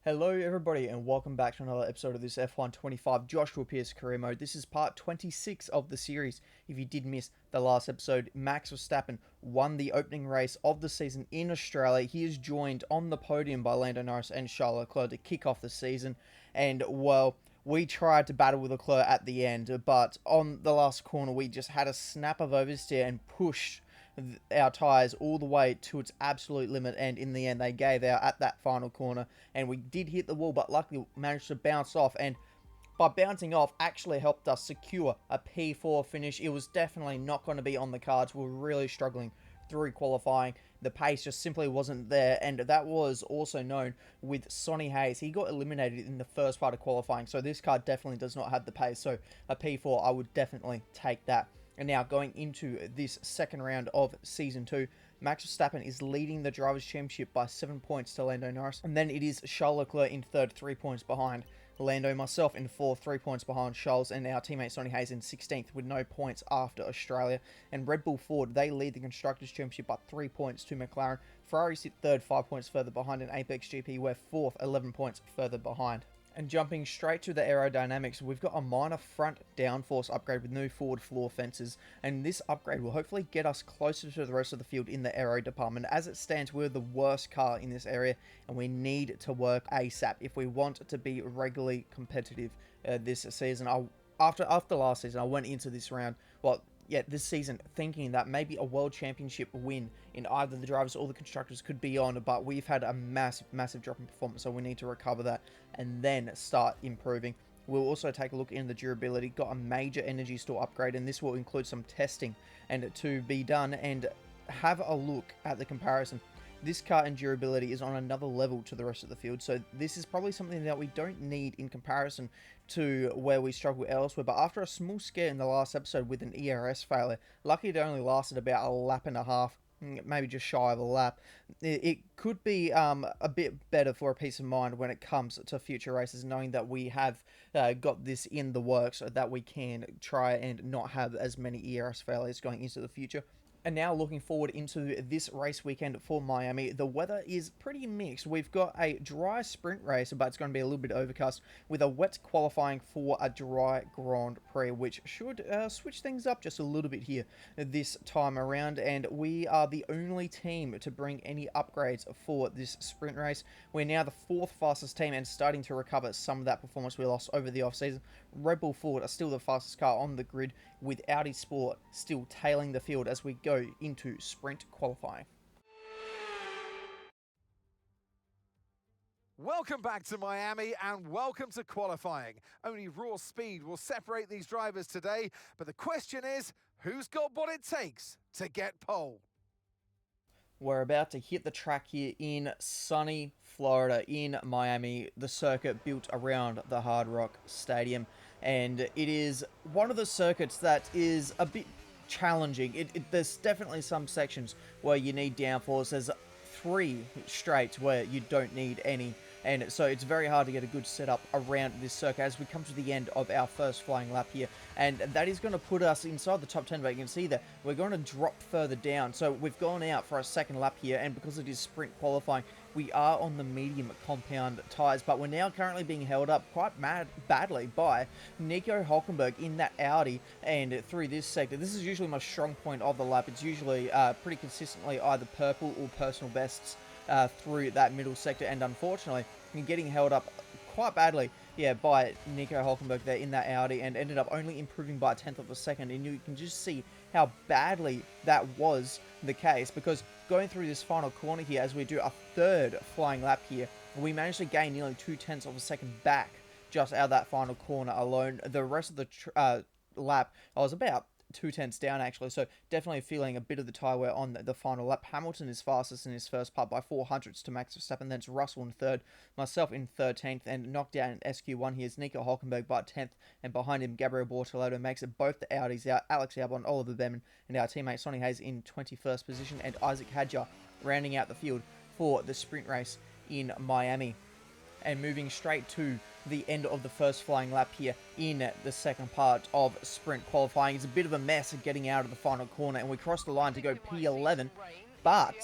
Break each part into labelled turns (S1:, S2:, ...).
S1: Hello everybody and welcome back to another episode of this F1 25 Joshua Pearce career mode. This is part 26 of the series. If you did miss the last episode, Max Verstappen won the opening race of the season in Australia. He is joined on the podium by Lando Norris and Charles Leclerc to kick off the season. And well, we tried to battle with Leclerc at the end, but on the last corner we just had a snap of oversteer and pushed our tyres all the way to its absolute limit, and in the end they gave out at that final corner and we did hit the wall, but luckily managed to bounce off, and by bouncing off actually helped us secure a P4 finish. It was definitely not going to be on the cards. We were really struggling through qualifying. The pace just simply wasn't there, and that was also known with Sonny Hayes. He got eliminated in the first part of qualifying, so this car definitely does not have the pace, so a P4 I would definitely take that. And now going into this second round of Season 2, Max Verstappen is leading the Drivers' Championship by 7 points to Lando Norris. And then it is Charles Leclerc in third, 3 points behind Lando, myself in fourth, 3 points behind Charles, and our teammate Sonny Hayes in 16th with no points after Australia. And Red Bull Ford, they lead the Constructors' Championship by 3 points to McLaren. Ferrari sit third, 5 points further behind, and Apex GP we're fourth, 11 points further behind. And jumping straight to the aerodynamics, we've got a minor front downforce upgrade with new forward floor fences, and this upgrade will hopefully get us closer to the rest of the field in the aero department. As it stands, we're the worst car in this area, and we need to work ASAP if we want to be regularly competitive this season. After last season, I went into this round, this season, thinking that maybe a World Championship win in either the drivers or the constructors could be on, but we've had a massive drop in performance, so we need to recover that and then start improving. We'll also take a look in the durability. Got a major energy store upgrade, and this will include some testing and to be done, and have a look at the comparison. This car and durability is on another level to the rest of the field, so this is probably something that we don't need in comparison to where we struggle elsewhere. But after a small scare in the last episode with an ERS failure, lucky it only lasted about a lap and a half, maybe just shy of a lap. It could be a bit better for a peace of mind when it comes to future races, knowing that we have got this in the works so that we can try and not have as many ERS failures going into the future. And now looking forward into this race weekend for Miami, the weather is pretty mixed. We've got a dry sprint race, but it's going to be a little bit overcast, with a wet qualifying for a dry Grand Prix, which should switch things up just a little bit here this time around. And we are the only team to bring any upgrades for this sprint race. We're now the fourth fastest team and starting to recover some of that performance we lost over the off-season. Red Bull Ford are still the fastest car on the grid, with Audi Sport still tailing the field as we go into sprint qualifying.
S2: Welcome back to Miami and welcome to qualifying. Only raw speed will separate these drivers today, but the question is, who's got what it takes to get pole?
S1: We're about to hit the track here in sunny Florida, in Miami, the circuit built around the Hard Rock Stadium. And it is one of the circuits that is a bit challenging. There's definitely some sections where you need downforce. There's 3 straights where you don't need any, and so it's very hard to get a good setup around this circuit as we come to the end of our first flying lap here, and that is going to put us inside the top 10. But you can see that we're going to drop further down, so we've gone out for a second lap here, and because it is sprint qualifying, we are on the medium compound tyres, but we're now currently being held up quite badly by Nico Hülkenberg in that Audi. And through this sector, this is usually my strong point of the lap. It's usually pretty consistently either purple or personal bests through that middle sector, and unfortunately getting held up quite badly by Nico Hülkenberg there in that Audi, and ended up only improving by a tenth of a second. And you can just see how badly that was the case, because going through this final corner here, as we do a third flying lap here, we managed to gain nearly 2/10 of a second back just out of that final corner alone. The rest of the lap, I was about 2/10 down actually, so definitely feeling a bit of the tyre wear on the final lap. Hamilton is fastest in his first part by 400ths to Max Verstappen, then it's Russell in third, myself in 13th, and knocked down in SQ1 here is Nico Hülkenberg by 10th, and behind him Gabriel Bortoleto makes it both the Audis out, Alex Albon, Oliver Behrman, and our teammate Sonny Hayes in 21st position, and Isaac Hadjar rounding out the field for the sprint race in Miami. And moving straight to the end of the first flying lap here in the second part of sprint qualifying. It's a bit of a mess getting out of the final corner, and we cross the line to go P11, but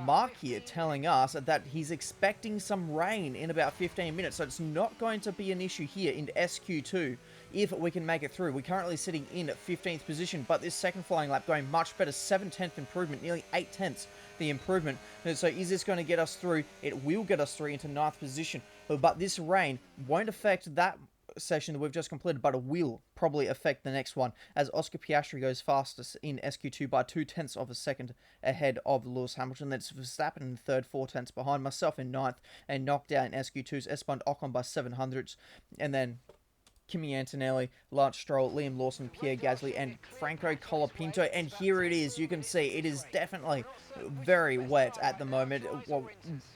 S1: Mark here telling us that he's expecting some rain in about 15 minutes, so it's not going to be an issue here in SQ2 if we can make it through. We're currently sitting in 15th position, but this second flying lap going much better, 7/10 improvement, nearly 8/10 the improvement. So is this going to get us through? It will get us through into 9th position, but this rain won't affect that session that we've just completed, but it will probably affect the next one, as Oscar Piastri goes fastest in SQ2 by 0.2 of a second ahead of Lewis Hamilton. Then it's Verstappen in third, 0.4 behind, myself in ninth, and knocked out in SQ2's Esteban Ocon by 700ths, and then Kimi Antonelli, Lance Stroll, Liam Lawson, Pierre Gasly, and Franco Colapinto. And here it is. You can see it is definitely very wet at the moment. Well,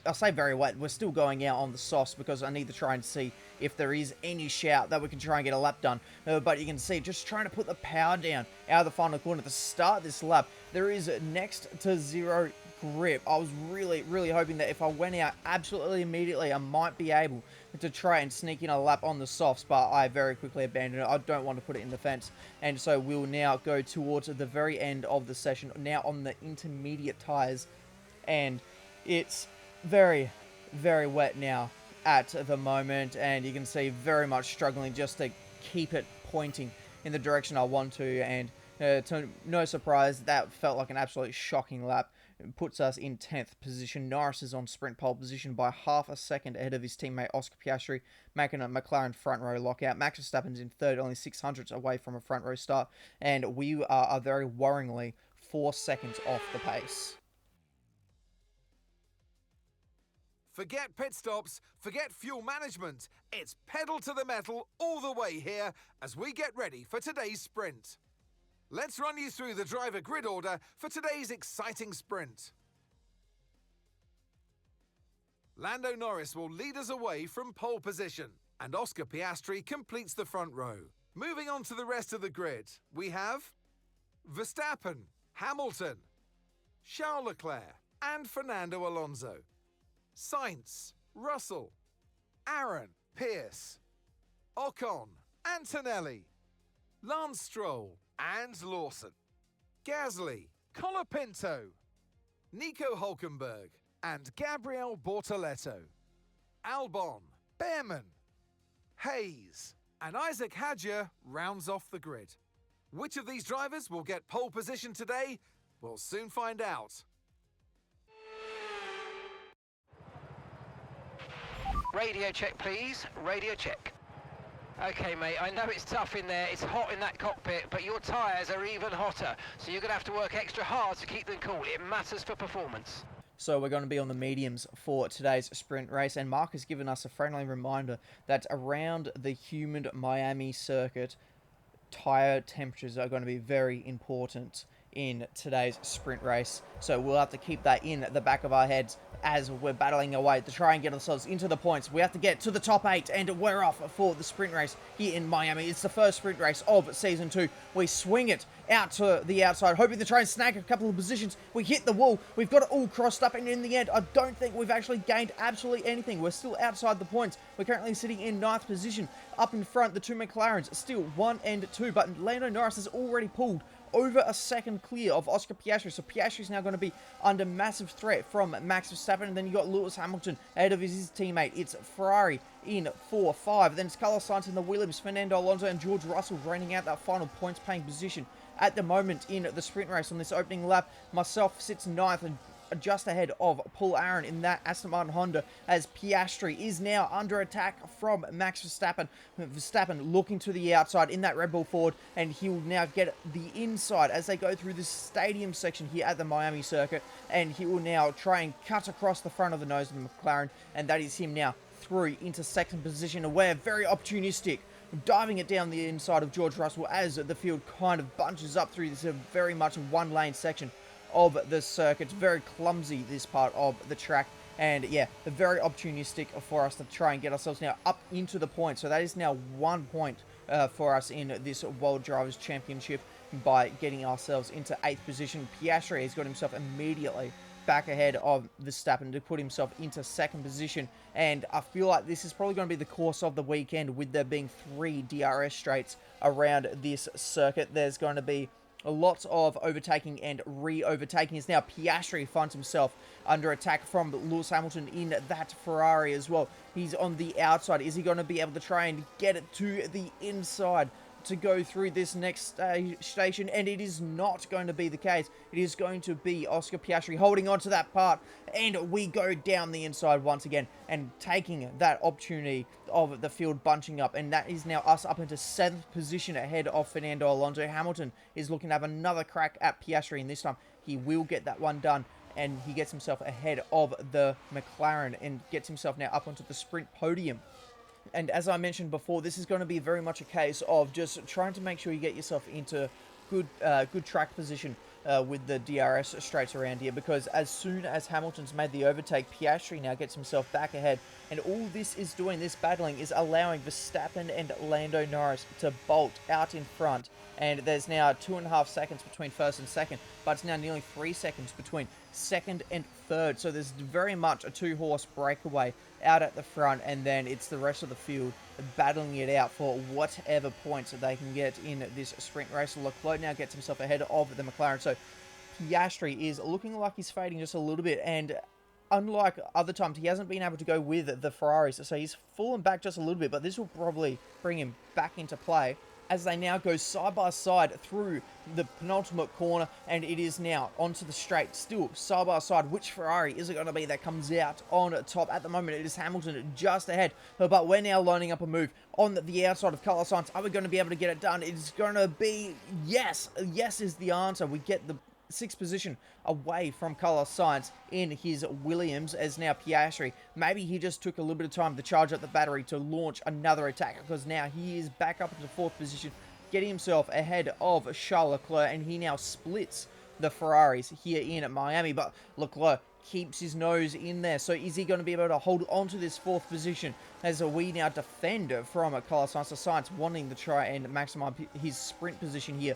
S1: I say very wet. We're still going out on the softs because I need to try and see if there is any shout that we can try and get a lap done. But you can see, just trying to put the power down out of the final corner to start this lap. There is next to zero grip. I was really hoping that if I went out absolutely immediately, I might be able to try and sneak in a lap on the softs, but I very quickly abandoned it. I don't want to put it in the fence, and so we'll now go towards the very end of the session, now on the intermediate tyres, and it's very wet now at the moment, and you can see very much struggling just to keep it pointing in the direction I want to, and to no surprise, that felt like an absolute shocking lap. It puts us in 10th position. Norris is on sprint pole position by half a second ahead of his teammate Oscar Piastri, making a McLaren front row lockout. Max Verstappen's in third, only 600ths away from a front row start, and we are very worryingly 4 seconds off the pace.
S2: Forget pit stops, forget fuel management. It's pedal to the metal all the way here as we get ready for today's sprint. Let's run you through the driver grid order for today's exciting sprint. Lando Norris will lead us away from pole position, and Oscar Piastri completes the front row. Moving on to the rest of the grid, we have Verstappen, Hamilton, Charles Leclerc, and Fernando Alonso. Sainz, Russell, Aaron, Pearce, Ocon, Antonelli, Lance Stroll, and Lawson, Gasly, Colapinto, Nico Hülkenberg, and Gabriel Bortoleto, Albon, Behrman, Hayes, and Isaac Hadjar rounds off the grid. Which of these drivers will get pole position today? We'll soon find out.
S3: Radio check, please. Radio check. Okay, mate, I know it's tough in there. It's hot in that cockpit, but your tyres are even hotter. So you're going to have to work extra hard to keep them cool. It matters for performance.
S1: So we're going to be on the mediums for today's sprint race, and Mark has given us a friendly reminder that around the humid Miami circuit, tyre temperatures are going to be very important in today's sprint race. So we'll have to keep that in the back of our heads as we're battling away to try and get ourselves into the points. We have to get to the top 8, and we're off for the sprint race here in Miami. It's the first sprint race of Season 2. We swing it out to the outside, hoping to try and snag a couple of positions. We hit the wall. We've got it all crossed up, and in the end, I don't think we've actually gained absolutely anything. We're still outside the points. We're currently sitting in 9th position. Up in front, the two McLarens, still 1 and 2, but Lando Norris has already pulled over a second clear of Oscar Piastri, so Piastri's now going to be under massive threat from Max Verstappen, and then you got Lewis Hamilton ahead of his teammate. It's Ferrari in 4-5, then it's Carlos Sainz in the Williams, Fernando Alonso and George Russell draining out that final points-paying position at the moment in the sprint race on this opening lap. Myself sits 9th and just ahead of Paul Aaron in that Aston Martin Honda, as Piastri is now under attack from Max Verstappen. Verstappen looking to the outside in that Red Bull Ford, and he will now get the inside as they go through this stadium section here at the Miami circuit, and he will now try and cut across the front of the nose of the McLaren, and that is him now through into second position, and we're very opportunistic, diving it down the inside of George Russell as the field kind of bunches up through this very much one lane section of the circuit. It's very clumsy, this part of the track, and yeah, very opportunistic for us to try and get ourselves now up into the point. So that is now 1 point for us in this World Drivers' Championship by getting ourselves into 8th position. Piastri has got himself immediately back ahead of Verstappen to put himself into 2nd position, and I feel like this is probably going to be the course of the weekend, with there being 3 DRS straights around this circuit. There's going to be Lots of overtaking and re-overtaking as now Piastri finds himself under attack from Lewis Hamilton in that Ferrari as well. He's on the outside. Is he going to be able to try and get it to the inside to go through this next station? And it is not going to be the case. It is going to be Oscar Piastri holding on to that part, and we go down the inside once again and taking that opportunity of the field bunching up, and that is now us up into 7th position ahead of Fernando Alonso. Hamilton is looking to have another crack at Piastri, and this time he will get that one done, and he gets himself ahead of the McLaren and gets himself now up onto the sprint podium. And as I mentioned before, this is going to be very much a case of just trying to make sure you get yourself into good track position with the DRS straights around here, because as soon as Hamilton's made the overtake, Piastri now gets himself back ahead, and all this is doing, this battling, is allowing Verstappen and Lando Norris to bolt out in front, and there's now 2.5 seconds between first and second, but it's now nearly 3 seconds between second and third, so there's very much a 2-horse breakaway out at the front, and then it's the rest of the field battling it out for whatever points that they can get in this sprint race. Leclerc now gets himself ahead of the McLaren, so Piastri is looking like he's fading just a little bit, and unlike other times, he hasn't been able to go with the Ferraris, so he's fallen back just a little bit, but this will probably bring him back into play as they now go side by side through the penultimate corner, and it is now onto the straight, still side by side. Which Ferrari is it going to be that comes out on top? At the moment, it is Hamilton just ahead, but we're now lining up a move on the outside of Carlos Sainz. Are we going to be able to get it done? It's going to be yes. Yes is the answer. We get the 6th position away from Carlos Sainz in his Williams, as now Piastri, maybe he just took a little bit of time to charge up the battery to launch another attack, because now he is back up into 4th position, getting himself ahead of Charles Leclerc, and he now splits the Ferraris here in Miami, but Leclerc keeps his nose in there. So is he going to be able to hold on to this 4th position as we now defend from Carlos Sainz? Sainz wanting to try and maximize his sprint position here,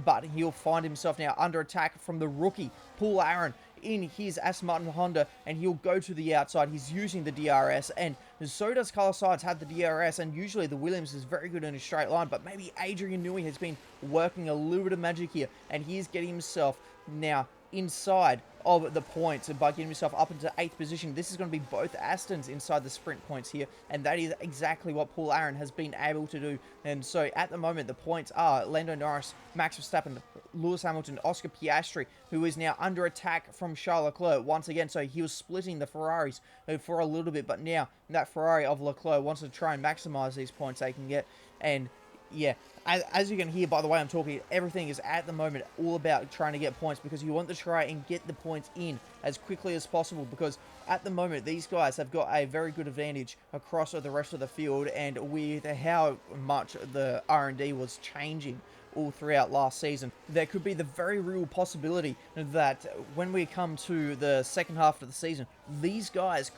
S1: but he'll find himself now under attack from the rookie Paul Aaron in his Aston Martin Honda, and he'll go to the outside. He's using the DRS, and so does Carlos Sainz have the DRS, and usually the Williams is very good in a straight line, but maybe Adrian Newey has been working a little bit of magic here, and he's getting himself now inside of the points by getting himself up into 8th position. This is going to be both Astons inside the sprint points here, and that is exactly what Paul Aaron has been able to do. And so at the moment, the points are Lando Norris, Max Verstappen, Lewis Hamilton, Oscar Piastri, who is now under attack from Charles Leclerc once again. So he was splitting the Ferraris for a little bit, but now that Ferrari of Leclerc wants to try and maximize these points they can get. And yeah, as you can hear by the way I'm talking, everything is at the moment all about trying to get points, because you want to try and get the points in as quickly as possible, because at the moment these guys have got a very good advantage across the rest of the field, and with how much the R&D was changing all throughout last season, there could be the very real possibility that when we come to the second half of the season, these guys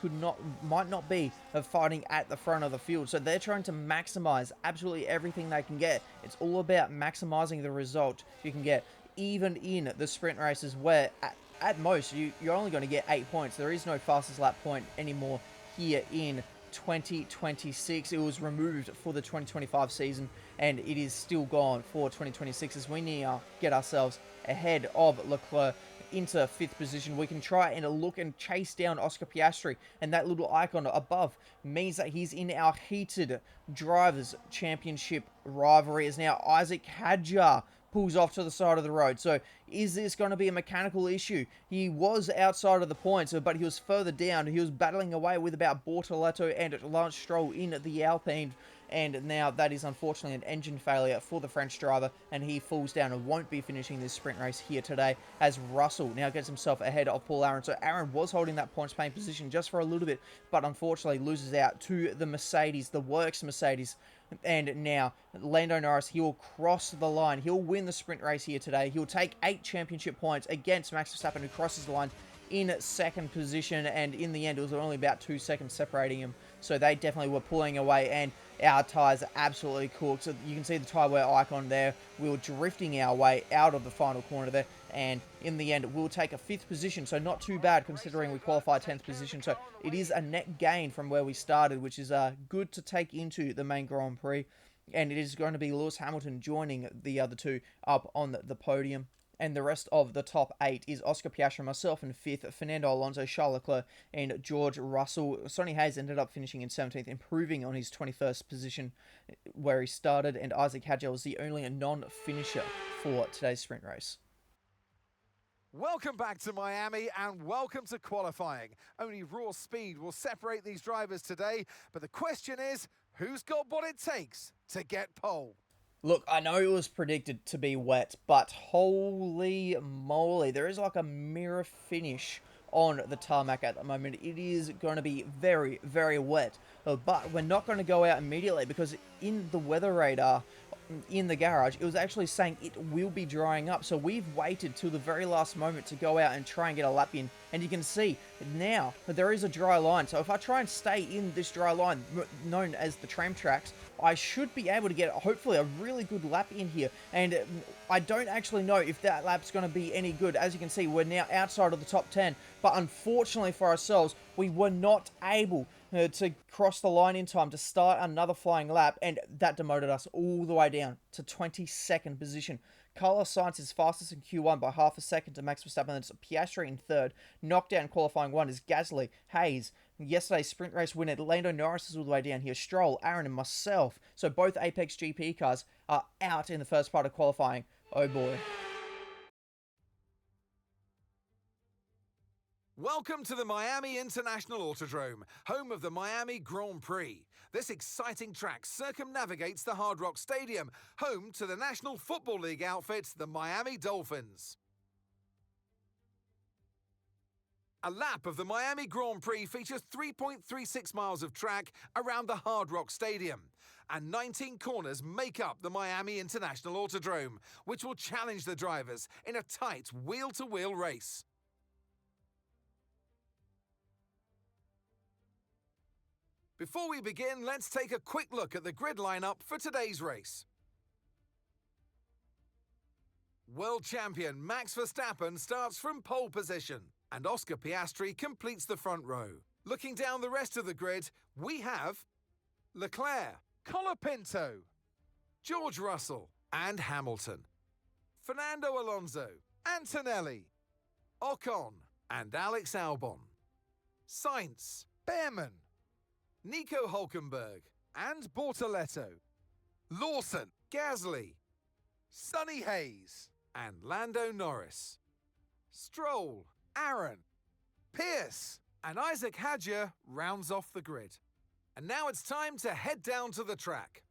S1: might not be fighting at the front of the field. So they're trying to maximize absolutely everything they can get. It's all about maximizing the result you can get, even in the sprint races where at most you're only going to get 8 points. There is no fastest lap point anymore here in 2026. It was removed for the 2025 season, and it is still gone for 2026 as we now get ourselves ahead of Leclerc into 5th position. We can try and look and chase down Oscar Piastri, and that little icon above means that he's in our heated Drivers' Championship rivalry, as now Isaac Hadjar pulls off to the side of the road. So is this going to be a mechanical issue? He was outside of the points, but he was further down. He was battling away with about Bortoletto and Lance Stroll in the Alpine, and now that is unfortunately an engine failure for the French driver, and he falls down and won't be finishing this sprint race here today, as Russell now gets himself ahead of Paul Aaron. So Aaron was holding that points paying position just for a little bit, but unfortunately loses out to the Mercedes, the Works Mercedes. And now Lando Norris, he will cross the line. He'll win the sprint race here today. He'll take 8 championship points against Max Verstappen, who crosses the line in 2nd position, and in the end it was only about 2 seconds separating him, so they definitely were pulling away, and our tyres are absolutely cooked. So you can see the tyre wear icon there. We were drifting our way out of the final corner there, and in the end we'll take a 5th position, so not too bad considering we qualified 10th position. So it is a net gain from where we started, which is good to take into the main Grand Prix. and it is going to be Lewis Hamilton joining the other two up on the podium. And the rest of the top 8 is Oscar Piastri, myself in 5th, Fernando Alonso, Charles Leclerc, and George Russell. Sonny Hayes ended up finishing in 17th, improving on his 21st position where he started, and Isaac Hadjar was the only non-finisher for today's sprint race.
S2: Welcome back to Miami and welcome to qualifying. Only raw speed will separate these drivers today, but the question is, who's got what it takes to get pole?
S1: Look, I know it was predicted to be wet, but holy moly, there is like a mirror finish on the tarmac at the moment. It is going to be very, very wet, but we're not going to go out immediately because in the weather radar in the garage, it was actually saying it will be drying up. So we've waited till the very last moment to go out and try and get a lap in. And you can see now that there is a dry line. So if I try and stay in this dry line, known as the tram tracks, I should be able to get hopefully a really good lap in here. And I don't actually know if that lap's going to be any good. As you can see, we're now outside of the top 10. But unfortunately for ourselves, we were not able to cross the line in time to start another flying lap, and that demoted us all the way down to 22nd position. Carlos Sainz is fastest in Q1 by half a second to Max Verstappen. That's Piastri in 3rd. Knockdown qualifying 1 is Gasly, Hayes. Yesterday's sprint race winner, Lando Norris is all the way down here. Stroll, Aaron, and myself. So both Apex GP cars are out in the first part of qualifying. Oh boy.
S2: Welcome to the Miami International Autodrome, home of the Miami Grand Prix. This exciting track circumnavigates the Hard Rock Stadium, home to the National Football League outfit, the Miami Dolphins. A lap of the Miami Grand Prix features 3.36 miles of track around the Hard Rock Stadium, and 19 corners make up the Miami International Autodrome, which will challenge the drivers in a tight wheel-to-wheel race. Before we begin, let's take a quick look at the grid lineup for today's race. World champion Max Verstappen starts from pole position, and Oscar Piastri completes the front row. Looking down the rest of the grid, we have Leclerc, Colapinto, George Russell, and Hamilton, Fernando Alonso, Antonelli, Ocon, and Alex Albon, Sainz, Behrman, Nico Hülkenberg and Bortoletto, Lawson, Gasly, Sonny Hayes and Lando Norris, Stroll, Aaron, Pearce and Isaac Hadjar rounds off the grid. And now it's time to head down to the track.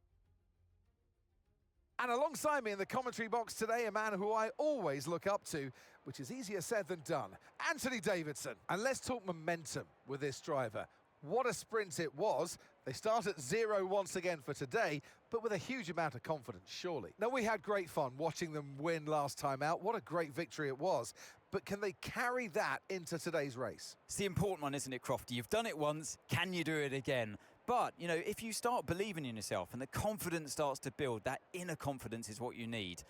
S2: And alongside me in the commentary box today, a man who I always look up to, which is easier said than done, Anthony Davidson. And let's talk momentum with this driver. What a sprint it was. They start at 0 once again for today, but with a huge amount of confidence, surely. Now, we had great fun watching them win last time out. What a great victory it was. But can they carry that into today's race?
S4: It's the important one, isn't it, Crofty? You've done it once. Can you do it again? But, you know, if you start believing in yourself and the confidence starts to build, that inner confidence is what you need.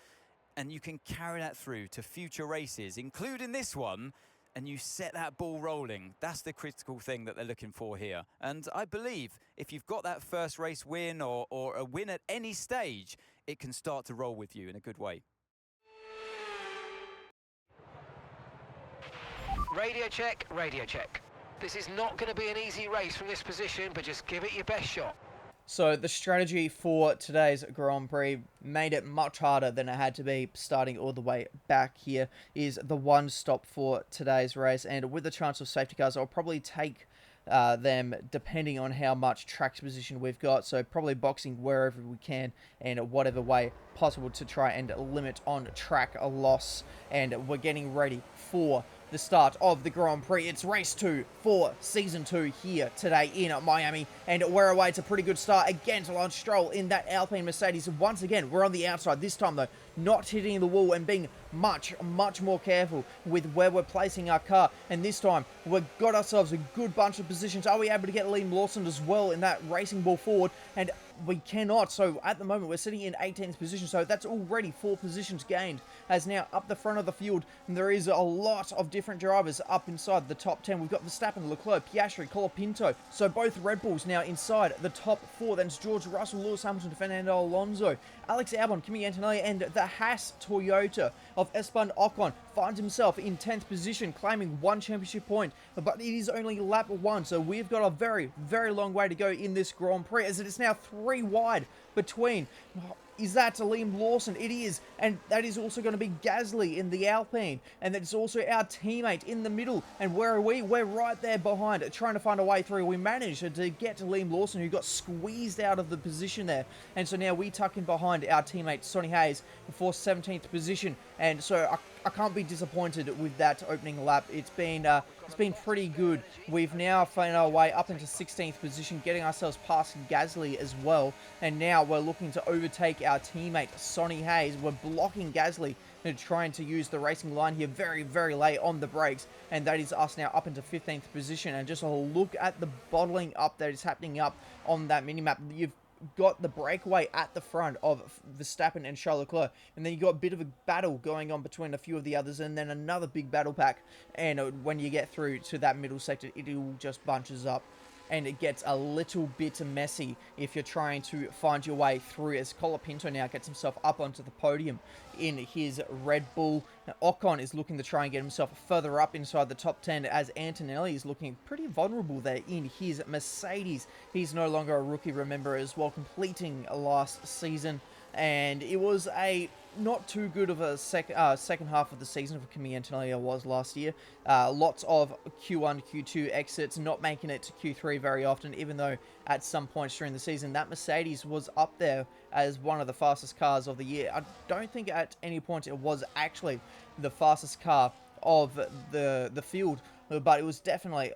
S4: And you can carry that through to future races, including this one, and you set that ball rolling. That's the critical thing that they're looking for here. And I believe if you've got that first race win or a win at any stage, it can start to roll with you in a good way.
S3: Radio check, radio check. This is not going to be an easy race from this position, but just give it your best shot.
S1: So the strategy for today's Grand Prix made it much harder than it had to be starting all the way back here. Is the one stop for today's race, and with the chance of safety cars, I'll probably take them depending on how much track position we've got. So probably boxing wherever we can and whatever way possible to try and limit on track a loss. And we're getting ready for the start of the Grand Prix. It's race 2 for season 2 here today in Miami, and we're away to a pretty good start against Lance Stroll in that Alpine Mercedes. Once again, we're on the outside. This time though, not hitting the wall and being much more careful with where we're placing our car. And this time, we've got ourselves a good bunch of positions. Are we able to get Liam Lawson as well in that racing ball forward? And we cannot. So at the moment, we're sitting in 18th position. So that's already 4 positions gained. As now up the front of the field, and there is a lot of different drivers up inside the top 10. We've got Verstappen, Leclerc, Piastri, Colapinto. So both Red Bulls now inside the top 4. Then it's George Russell, Lewis Hamilton, Fernando Alonso, Alex Albon, Kimi Antonelli, and the Haas Toyota of Esteban Ocon finds himself in 10th position, claiming 1 championship point. But it is only lap 1, so we've got a very long way to go in this Grand Prix, as it is now 3 wide between. Is that Liam Lawson? It is. And that is also going to be Gasly in the Alpine. And that's also our teammate in the middle. And where are we? We're right there behind, trying to find a way through. We managed to get to Liam Lawson, who got squeezed out of the position there. And so now we tuck in behind our teammate, Sonny Hayes, for 17th position. And so I can't be disappointed with that opening lap. It's been pretty good. We've now found our way up into 16th position, getting ourselves past Gasly as well. And now we're looking to overtake our teammate, Sonny Hayes. We're blocking Gasly and trying to use the racing line here very late on the brakes. And that is us now up into 15th position. And just a look at the bottling up that is happening up on that minimap. You've got the breakaway at the front of Verstappen and Charles Leclerc, and then you got a bit of a battle going on between a few of the others, and then another big battle pack. And when you get through to that middle sector, it all just bunches up, and it gets a little bit messy if you're trying to find your way through, as Colapinto now gets himself up onto the podium in his Red Bull. Now, Ocon is looking to try and get himself further up inside the top 10, as Antonelli is looking pretty vulnerable there in his Mercedes. He's no longer a rookie, remember, as well, completing last season. And it was a not too good of a second half of the season for Kimi Antonelli was last year. Lots of Q1, Q2 exits, not making it to Q3 very often, even though at some points during the season that Mercedes was up there as one of the fastest cars of the year. I don't think at any point it was actually the fastest car of the field, but it was definitely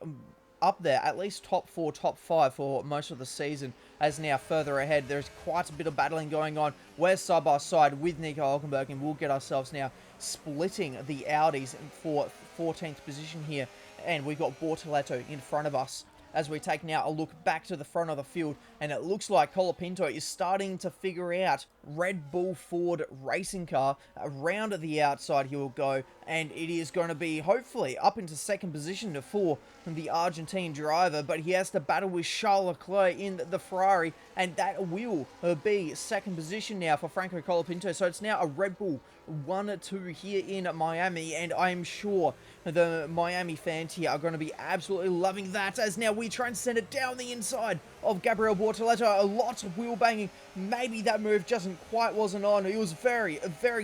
S1: up there, at least top 4, top 5 for most of the season. As now further ahead, there's quite a bit of battling going on. We're side by side with Nico Hülkenberg, and we'll get ourselves now splitting the Audis for 14th position here. And we've got Bortoleto in front of us, as we take now a look back to the front of the field, and it looks like Colapinto is starting to figure out Red Bull Ford racing car. Around the outside he will go, and it is going to be hopefully up into 2nd position for the Argentine driver, but he has to battle with Charles Leclerc in the Ferrari, and that will be 2nd position now for Franco Colapinto. So it's now a Red Bull 1-2 here in Miami, and I'm sure the Miami fans here are going to be absolutely loving that, as now we try and send it down the inside of Gabriel Bortoleto. A lot of wheel banging. Maybe that move wasn't on. He was very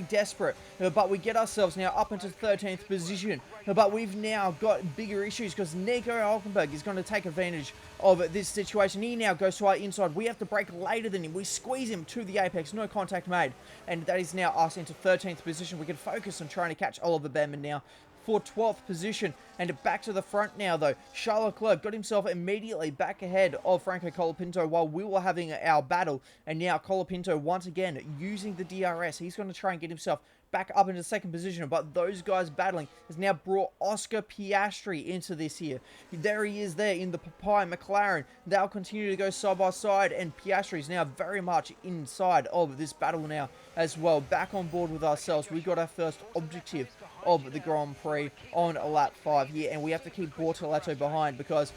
S1: desperate, but we get ourselves now up into 13th position. But we've now got bigger issues, because Nico Hülkenberg is going to take advantage of this situation. He now goes to our inside. We have to brake later than him. We squeeze him to the apex. No contact made. And that is now us into 13th position. We can focus on trying to catch Oliver Behrman now for 12th position. And back to the front now, though. Charles Leclerc got himself immediately back ahead of Franco Colapinto while we were having our battle. And now Colapinto, once again, using the DRS. He's going to try and get himself back up into 2nd position, but those guys battling has now brought Oscar Piastri into this here. There he is there in the Papaya McLaren. They'll continue to go side by side, and Piastri is now very much inside of this battle now as well. Back on board with ourselves. We got our first objective of the Grand Prix on lap 5 here, and we have to keep Bortoleto behind, because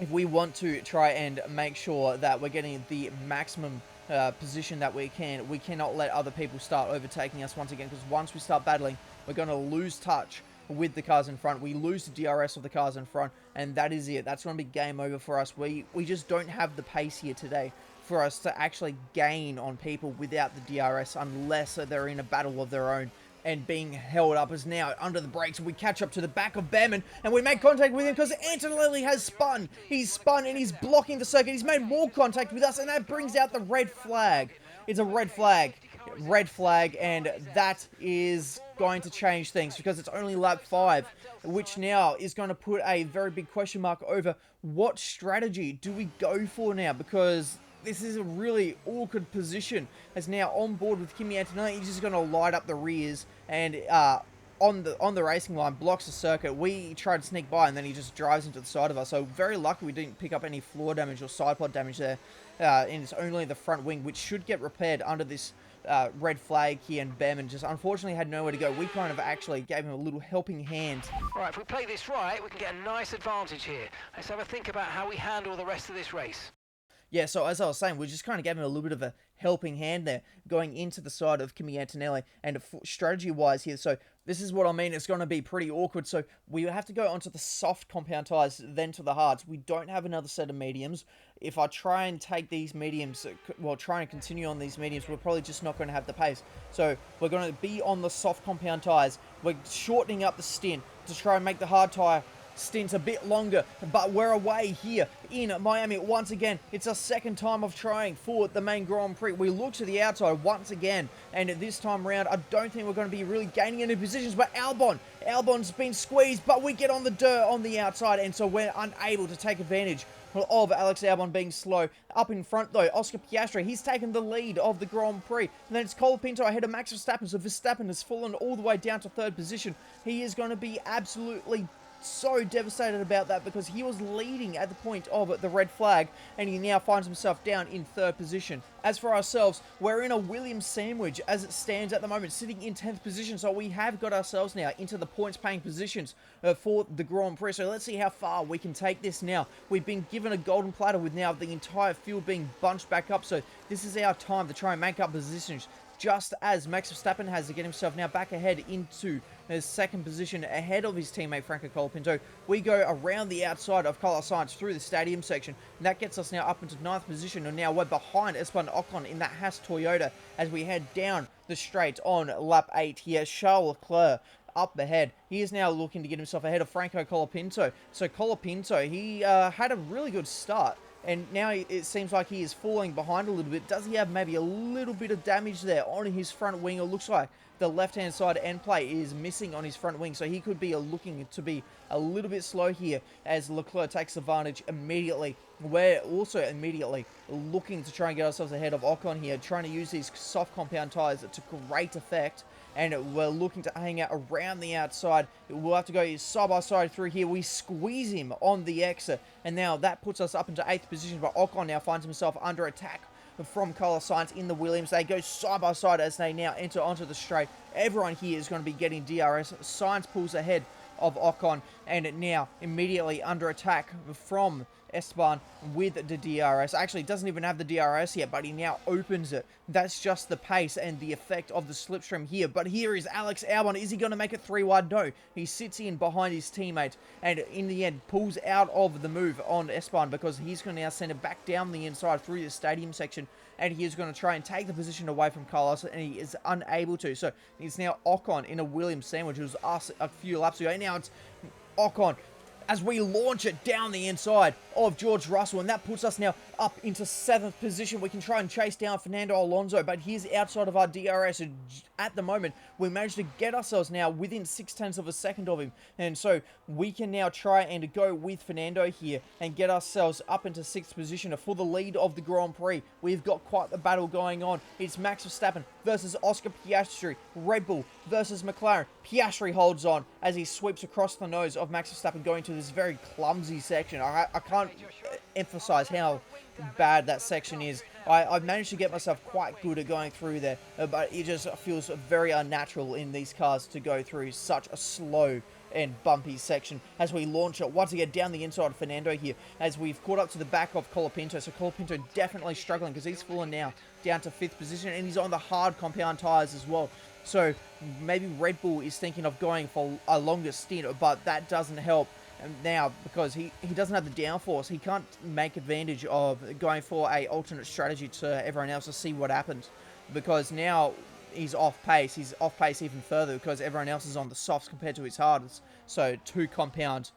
S1: if we want to try and make sure that we're getting the maximum position that we cannot let other people start overtaking us once again, because once we start battling, we're going to lose touch with the cars in front. We lose the DRS of the cars in front, and that is it. That's going to be game over for us. We just don't have the pace here today for us to actually gain on people without the DRS, unless they're in a battle of their own and being held up. As now under the brakes, we catch up to the back of Behrman, and we make contact with him because Antonelli has spun. He's spun and he's blocking the circuit. He's made more contact with us, and that brings out the red flag. It's a red flag, and that is going to change things, because it's only lap 5, which now is going to put a very big question mark over what strategy do we go for now, because this is a really awkward position, as now on board with Kimi Antonelli, he's just going to light up the rears, and on the racing line, blocks the circuit. We try to sneak by, and then he just drives into the side of us. So very lucky we didn't pick up any floor damage or side pod damage there. And it's only the front wing, which should get repaired under this red flag here, and Behrman just unfortunately had nowhere to go. We kind of actually gave him a little helping hand.
S3: Right, if we play this right, we can get a nice advantage here. Let's have a think about how we handle the rest of this race.
S1: Yeah, so as I was saying, we just kind of gave him a little bit of a helping hand there, going into the side of Kimi Antonelli, and strategy-wise here, so this is what I mean, it's going to be pretty awkward, so we have to go onto the soft compound tyres, then to the hards. We don't have another set of mediums. If I try and take these mediums, well, try and continue on these mediums, we're probably just not going to have the pace. So we're going to be on the soft compound tyres. We're shortening up the stint to try and make the hard tyre stints a bit longer, but we're away here in Miami once again. It's our second time of trying for the main Grand Prix. We look to the outside once again, and this time around I don't think we're going to be really gaining any positions, but Albon's been squeezed, but we get on the dirt on the outside, and so we're unable to take advantage of Alex Albon being slow. Up in front though, Oscar Piastri, he's taken the lead of the Grand Prix, and then it's Colapinto ahead of Max Verstappen, so Verstappen has fallen all the way down to third position. He is going to be absolutely so devastated about that, because he was leading at the point of the red flag, and he now finds himself down in third position. As for ourselves, we're in a Williams sandwich as it stands at the moment, sitting in 10th position, so we have got ourselves now into the points paying positions for the Grand Prix. So let's see how far we can take this now. We've been given a golden platter with now the entire field being bunched back up, so this is our time to try and make up positions, just as Max Verstappen has to get himself now back ahead into his second position ahead of his teammate Franco Colapinto. We go around the outside of Carlos Sainz through the stadium section, and that gets us now up into 9th position, and now we're behind Esteban Ocon in that Haas Toyota as we head down the straight on lap 8 here. Charles Leclerc up ahead. He is now looking to get himself ahead of Franco Colapinto. So Colapinto, he had a really good start, and now it seems like he is falling behind a little bit. Does he have maybe a little bit of damage there on his front wing? It looks like the left-hand side end plate is missing on his front wing, so he could be looking to be a little bit slow here as Leclerc takes advantage immediately. We're also immediately looking to try and get ourselves ahead of Ocon here, trying to use these soft compound tyres to great effect, and we're looking to hang out around the outside. We'll have to go side by side through here. We squeeze him on the exit, and now that puts us up into 8th position, but Ocon now finds himself under attack from Carlos Sainz in the Williams. They go side by side as they now enter onto the straight. Everyone here is going to be getting DRS. Sainz pulls ahead of Ocon, and now immediately under attack from Esteban with the DRS. Actually, doesn't even have the DRS yet, but he now opens it. That's just the pace and the effect of the slipstream here. But here is Alex Albon. Is he going to make it 3 wide? No. He sits in behind his teammate, and in the end pulls out of the move on Esteban, because he's going to now send it back down the inside through the stadium section, and he is going to try and take the position away from Carlos, and he is unable to. So it's now Ocon in a Williams sandwich. It was us a few laps ago. Now it's Ocon as we launch it down the inside of George Russell, and that puts us now up into 7th position. We can try and chase down Fernando Alonso, but he's outside of our DRS, and at the moment we managed to get ourselves now within 0.6 of a second of him, and so we can now try and go with Fernando here and get ourselves up into 6th position for the lead of the Grand Prix. We've got quite the battle going on. It's Max Verstappen versus Oscar Piastri, Red Bull versus McLaren. Piastri holds on as he sweeps across the nose of Max Verstappen, going to this very clumsy section. I can't emphasize how bad that section is. I've managed to get myself quite good at going through there, but it just feels very unnatural in these cars to go through such a slow and bumpy section as we launch it once again down the inside of Fernando here, as we've caught up to the back of Colapinto. So Colapinto definitely struggling, because he's fallen now down to 5th position, and he's on the hard compound tyres as well. So maybe Red Bull is thinking of going for a longer stint, but that doesn't help now, because he doesn't have the downforce. He can't make advantage of going for a alternate strategy to everyone else to see what happens, because now he's off pace. He's off pace even further because everyone else is on the softs compared to his hardest. So 2 compound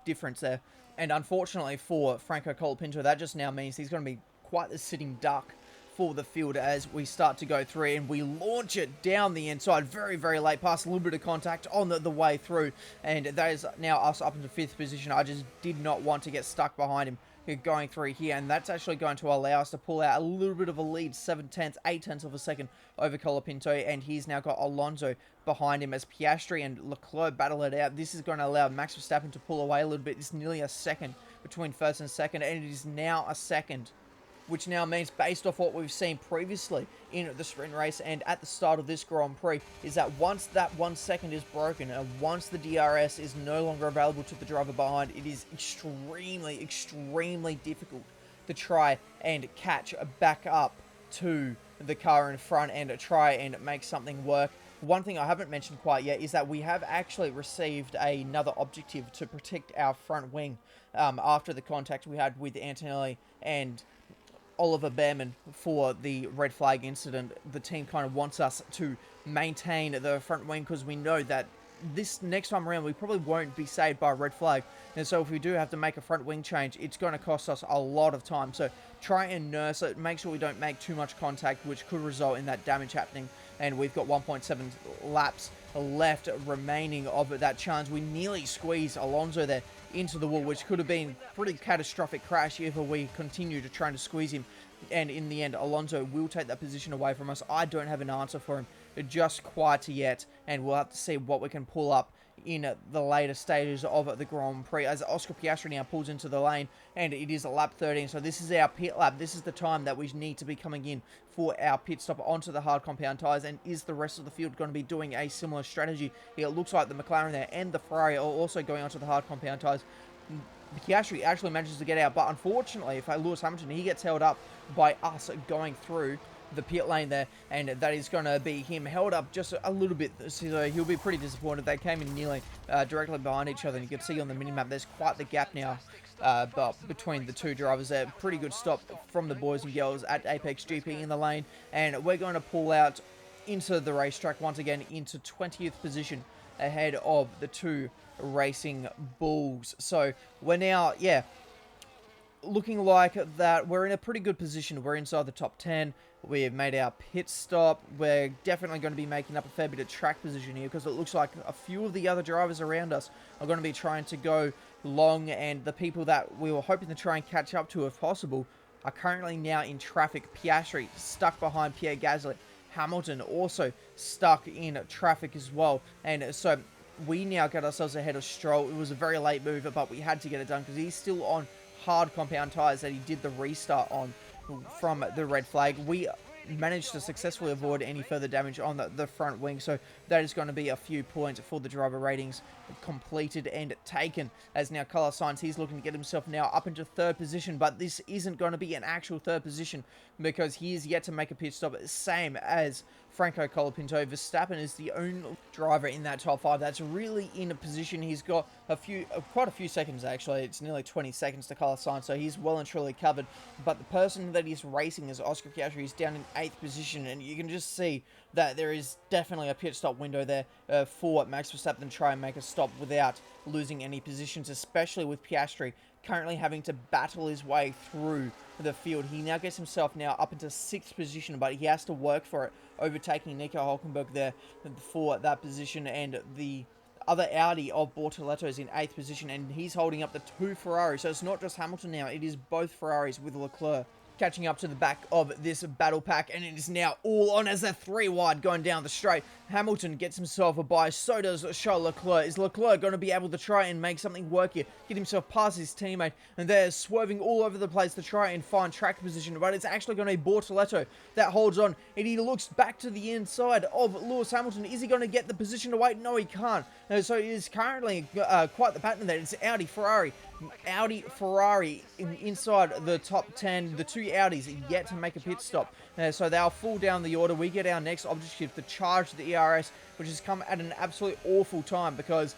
S1: difference there. And unfortunately for Franco Colapinto, that just now means he's going to be quite the sitting duck for the field as we start to go through, and we launch it down the inside very, very late, past a little bit of contact on the way through, and that is now us up into 5th position. I just did not want to get stuck behind him. going through here, and that's actually going to allow us to pull out a little bit of a lead, 8 tenths of a second over Colapinto, and he's now got Alonso behind him as Piastri and Leclerc battle it out. This is going to allow Max Verstappen to pull away a little bit. It's nearly a second between first and second, and it is now a second, which now means, based off what we've seen previously in the sprint race and at the start of this Grand Prix, is that once that 1 second is broken and once the DRS is no longer available to the driver behind, it is extremely, extremely difficult to try and catch back up to the car in front and try and make something work. One thing I haven't mentioned quite yet is that we have actually received another objective to protect our front wing after the contact we had with Antonelli and Oliver Behrman for the red flag incident. The team kind of wants us to maintain the front wing because we know that this next time around we probably won't be saved by a red flag, and so if we do have to make a front wing change, it's going to cost us a lot of time. So try and nurse it, make sure we don't make too much contact, which could result in that damage happening. And we've got 1.7 laps left remaining of that challenge. We nearly squeezed Alonso there into the wall, which could have been a pretty catastrophic crash if we continue to try to squeeze him. And in the end, Alonso will take that position away from us. I don't have an answer for him just quite yet, and we'll have to see what we can pull up in the later stages of the Grand Prix as Oscar Piastri now pulls into the lane, and it is lap 13, so this is our pit lap. This is the time that we need to be coming in for our pit stop onto the hard compound tyres. And is the rest of the field going to be doing a similar strategy? It looks like the McLaren there and the Ferrari are also going onto the hard compound tyres. Piastri actually manages to get out, but unfortunately, if Lewis Hamilton, he gets held up by us going through the pit lane there, and that is going to be him held up just a little bit, so he'll be pretty disappointed. They came in nearly directly behind each other, and you can see on the minimap there's quite the gap now but between the two drivers there. Pretty good stop from the boys and girls at Apex GP in the lane, and we're going to pull out into the racetrack once again into 20th position ahead of the two racing bulls. So we're now, looking like that we're in a pretty good position. We're inside the top 10. We've made our pit stop. We're definitely going to be making up a fair bit of track position here because it looks like a few of the other drivers around us are going to be trying to go long, and the people that we were hoping to try and catch up to if possible are currently now in traffic. Piastri stuck behind Pierre Gasly. Hamilton also stuck in traffic as well, and so we now got ourselves ahead of Stroll. It was a very late move, but we had to get it done because he's still on hard compound tyres that he did the restart on from the red flag. We managed to successfully avoid any further damage on the front wing, so that is going to be a few points for the driver ratings completed and taken. As now Carlos Sainz, he's looking to get himself now up into third position, but this isn't going to be an actual third position because he is yet to make a pit stop, same as Franco Colapinto. Verstappen is the only driver in that top 5 that's really in a position. He's got quite a few seconds actually. It's nearly 20 seconds to Carlos Sainz, so he's well and truly covered. But the person that he's racing is Oscar Piastri. He's down in 8th position, and you can just see that there is definitely a pit stop window there for Max Verstappen to try and make a stop without losing any positions, especially with Piastri currently having to battle his way through the field. He now gets himself now up into 6th position, but he has to work for it, overtaking Nico Hulkenberg there for that position, and the other Audi of Bortoletto is in 8th position, and he's holding up the 2 Ferraris. So it's not just Hamilton now, it is both Ferraris with Leclerc catching up to the back of this battle pack, and it is now all on as a 3 wide going down the straight. Hamilton gets himself a bye, so does Charles Leclerc. Is Leclerc going to be able to try and make something work here, get himself past his teammate, and they're swerving all over the place to try and find track position, but it's actually going to be Bortoletto that holds on, and he looks back to the inside of Lewis Hamilton. Is he going to get the position to wait? No, he can't. So it is currently quite the pattern there. It's Audi, Ferrari, inside the top 10. The 2 Audis are yet to make a pit stop, so they'll fall down the order. We get our next objective to charge the ERS, which has come at an absolute awful time, because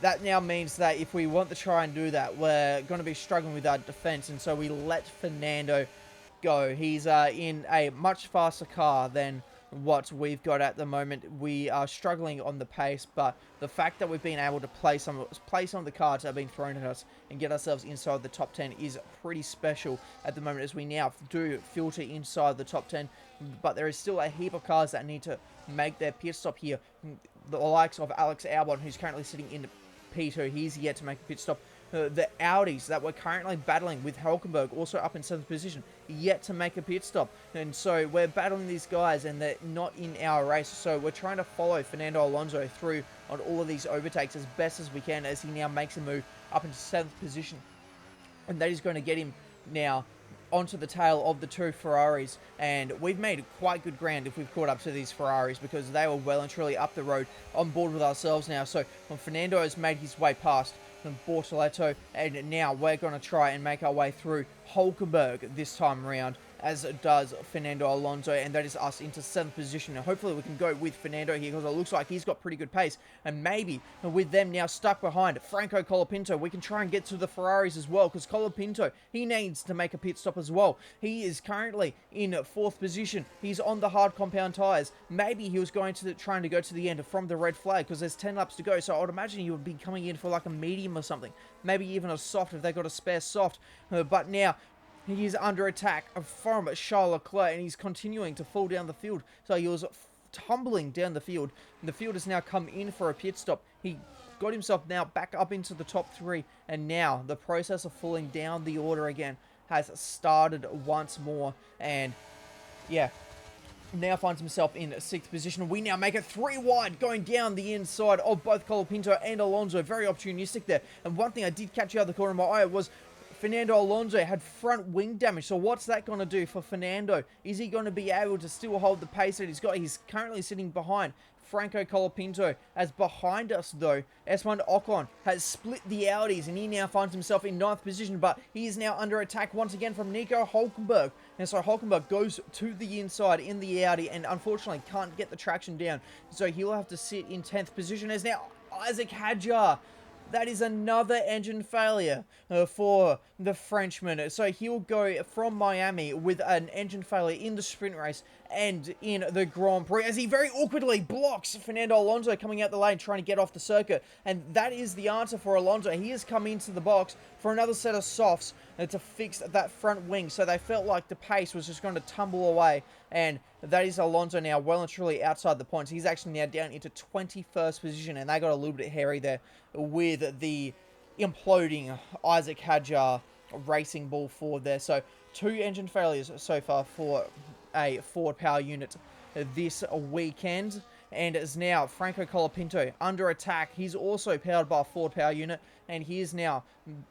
S1: that now means that if we want to try and do that, we're going to be struggling with our defense, and so we let Fernando go. He's in a much faster car than what we've got at the moment. We are struggling on the pace, but the fact that we've been able to play some of the cards that have been thrown at us and get ourselves inside the top 10 is pretty special at the moment, as we now do filter inside the top 10, but there is still a heap of cars that need to make their pit stop here. The likes of Alex Albon, who's currently sitting in P2, he's yet to make a pit stop. the Audis that we're currently battling with Hülkenberg also up in 7th position, yet to make a pit stop. And so we're battling these guys and they're not in our race. So we're trying to follow Fernando Alonso through on all of these overtakes as best as we can as he now makes a move up into 7th position. And that is going to get him now onto the tail of the 2 Ferraris, and we've made quite good ground if we've caught up to these Ferraris because they were well and truly up the road on board with ourselves now. So when Fernando has made his way past Bortoleto, and now we're going to try and make our way through Hülkenberg this time around, as does Fernando Alonso, and that is us into 7th position. Now, hopefully we can go with Fernando here because it looks like he's got pretty good pace, and maybe with them now stuck behind Franco Colapinto, we can try and get to the Ferraris as well because Colapinto, he needs to make a pit stop as well. He is currently in 4th position. He's on the hard compound tyres. Maybe he was trying to go to the end from the red flag because there's 10 laps to go, so I would imagine he would be coming in for like a medium or something, maybe even a soft if they got a spare soft, but now he is under attack from Charles Leclerc, and he's continuing to fall down the field. So he was tumbling down the field. And the field has now come in for a pit stop. He got himself now back up into the top 3. And now the process of falling down the order again has started once more. And yeah, now finds himself in 6th position. We now make it 3 wide, going down the inside of both Colapinto and Alonso. Very opportunistic there. And one thing I did catch out of the corner of my eye was Fernando Alonso had front wing damage. So what's that going to do for Fernando? Is he going to be able to still hold the pace that he's got? He's currently sitting behind Franco Colapinto. As behind us, though, S1 Ocon has split the Audis, and he now finds himself in 9th position, but he is now under attack once again from Nico Hülkenberg. And so Hülkenberg goes to the inside in the Audi and unfortunately can't get the traction down. So he'll have to sit in 10th position as now Isaac Hadjar. That is another engine failure for the Frenchman. So he'll go from Miami with an engine failure in the sprint race and in the Grand Prix as he very awkwardly blocks Fernando Alonso coming out the lane trying to get off the circuit. And that is the answer for Alonso. He has come into the box for another set of softs to fix that front wing. So they felt like the pace was just going to tumble away. And that is Alonso now well and truly outside the points. He's actually now down into 21st position, and they got a little bit hairy there with the imploding Isaac Hadjar Racing Bull Ford there. So 2 engine failures so far for a Ford power unit this weekend. And is now Franco Colapinto under attack. He's also powered by a Ford power unit, and he is now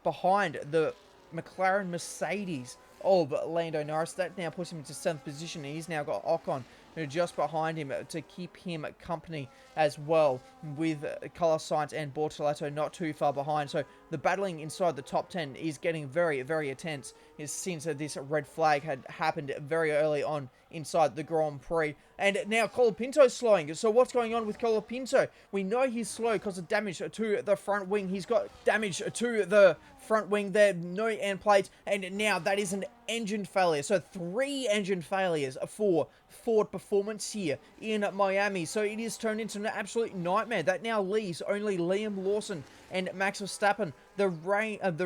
S1: behind the McLaren Mercedes of Lando Norris. That now puts him into 7th position, and he's now got Ocon just behind him to keep him company as well, with Carlos Sainz and Bortoleto not too far behind. So the battling inside the top 10 is getting very, very intense since this red flag had happened very early on inside the Grand Prix. And now Colapinto's slowing. So what's going on with Colapinto? We know he's slow because of damage to the front wing. He's got damage to the front wing there, no end plates, and now that is an engine failure. So 3 engine failures for Ford Performance here in Miami. So it is turned into an absolute nightmare. That now leaves only Liam Lawson and Max Verstappen, the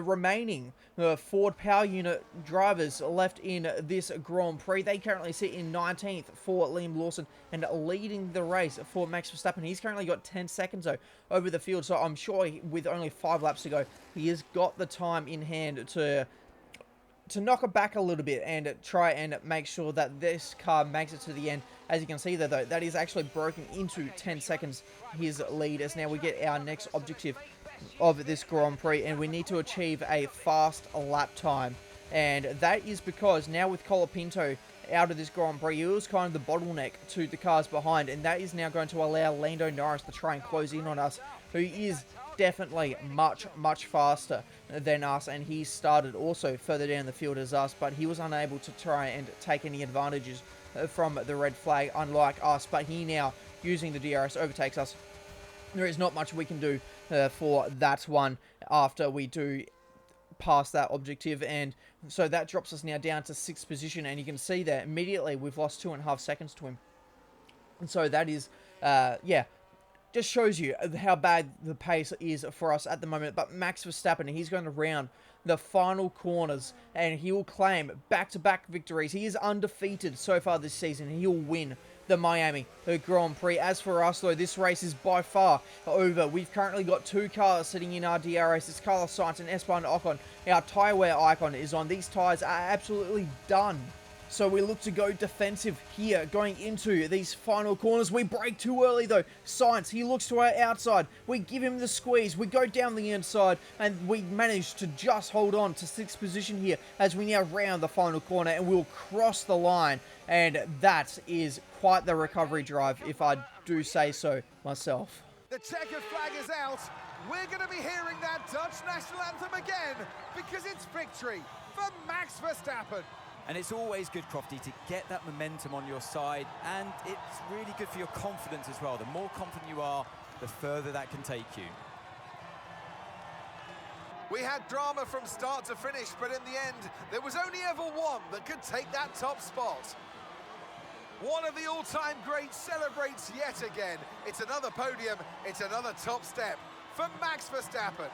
S1: remaining Ford power unit drivers left in this Grand Prix. They currently sit in 19th for Liam Lawson and leading the race for Max Verstappen. He's currently got 10 seconds though over the field, so I'm sure with only 5 laps to go, he has got the time in hand to knock it back a little bit and try and make sure that this car makes it to the end. As you can see there, though, that is actually broken into 10 seconds, his lead, as now we get our next objective of this Grand Prix, and we need to achieve a fast lap time. And that is because now with Colapinto out of this Grand Prix, he was kind of the bottleneck to the cars behind, and that is now going to allow Lando Norris to try and close in on us, who is definitely much, much faster than us, and he started also further down the field as us, but he was unable to try and take any advantages from the red flag, unlike us. But he now, using the DRS, overtakes us. There is not much we can do for that one after we do pass that objective, and so that drops us now down to 6th position, and you can see there immediately we've lost 2.5 seconds to him. And so that is, yeah, just shows you how bad the pace is for us at the moment. But Max Verstappen, he's going to round the final corners, and he will claim back-to-back victories. He is undefeated so far this season. He will win the Miami Grand Prix. As for us, though, this race is by far over. We've currently got 2 cars sitting in our DRS. It's Carlos Sainz and Esteban Ocon. Our tyre wear icon is on. These tyres are absolutely done. So we look to go defensive here, going into these final corners. We brake too early, though. Sainz, he looks to our outside. We give him the squeeze. We go down the inside, and we manage to just hold on to 6th position here as we now round the final corner, and we'll cross the line. And that is quite the recovery drive, if I do say so myself.
S2: The checkered flag is out. We're going to be hearing that Dutch national anthem again, because it's victory for Max Verstappen.
S4: And it's always good, Crofty, to get that momentum on your side, and it's really good for your confidence as well. The more confident you are, the further that can take you.
S2: We had drama from start to finish, but in the end, there was only ever one that could take that top spot. One of the all-time greats celebrates yet again. It's another podium, it's another top step for Max Verstappen.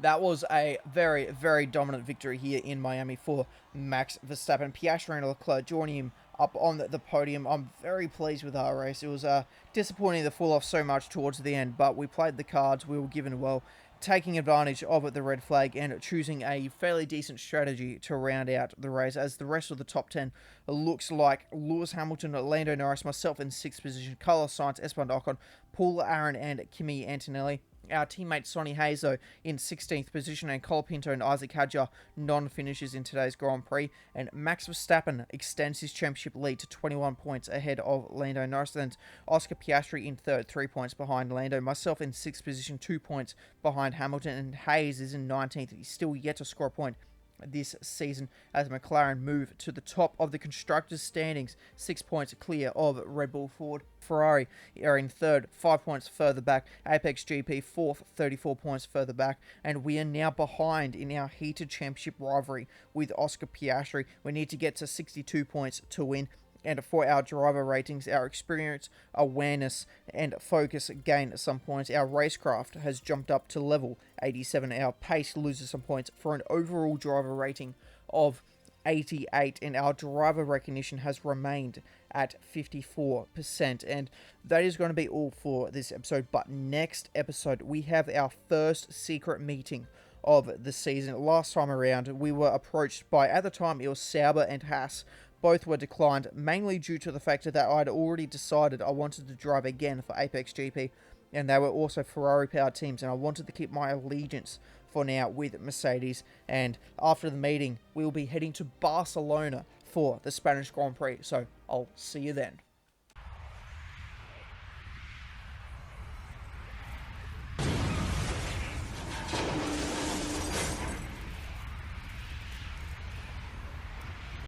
S1: That was a very, very dominant victory here in Miami for Max Verstappen. Piastri and Leclerc joining him up on the podium. I'm very pleased with our race. It was disappointing to fall off so much towards the end, but we played the cards. We were given well, taking advantage of the red flag and choosing a fairly decent strategy to round out the race, as the rest of the top 10 looks like Lewis Hamilton, Lando Norris, myself in 6th position, Carlos Sainz, Esteban Ocon, Paul Aaron and Kimi Antonelli. Our teammate Sonny Hayes, though, in 16th position, and Colapinto and Isaac Hadjar non-finishers in today's Grand Prix. And Max Verstappen extends his championship lead to 21 points ahead of Lando Norris. Then Oscar Piastri in 3rd, 3 points behind Lando. Myself in 6th position, 2 points behind Hamilton. And Hayes is in 19th. He's still yet to score a point this season as McLaren move to the top of the constructors standings, 6 points clear of Red Bull Ford. Ferrari are in 3rd, 5 points further back. Apex GP 4th, 34 points further back, and we are now behind in our heated championship rivalry with Oscar Piastri. We need to get to 62 points to win. And for our driver ratings, our experience, awareness, and focus gain some points. Our racecraft has jumped up to level 87. Our pace loses some points for an overall driver rating of 88. And our driver recognition has remained at 54%. And that is going to be all for this episode. But next episode, we have our first secret meeting of the season. Last time around, we were approached by, at the time, it was Sauber and Haas. Both were declined, mainly due to the fact that I'd already decided I wanted to drive again for Apex GP, and they were also Ferrari-powered teams, and I wanted to keep my allegiance for now with Mercedes. And after the meeting, we'll be heading to Barcelona for the Spanish Grand Prix, so I'll see you then.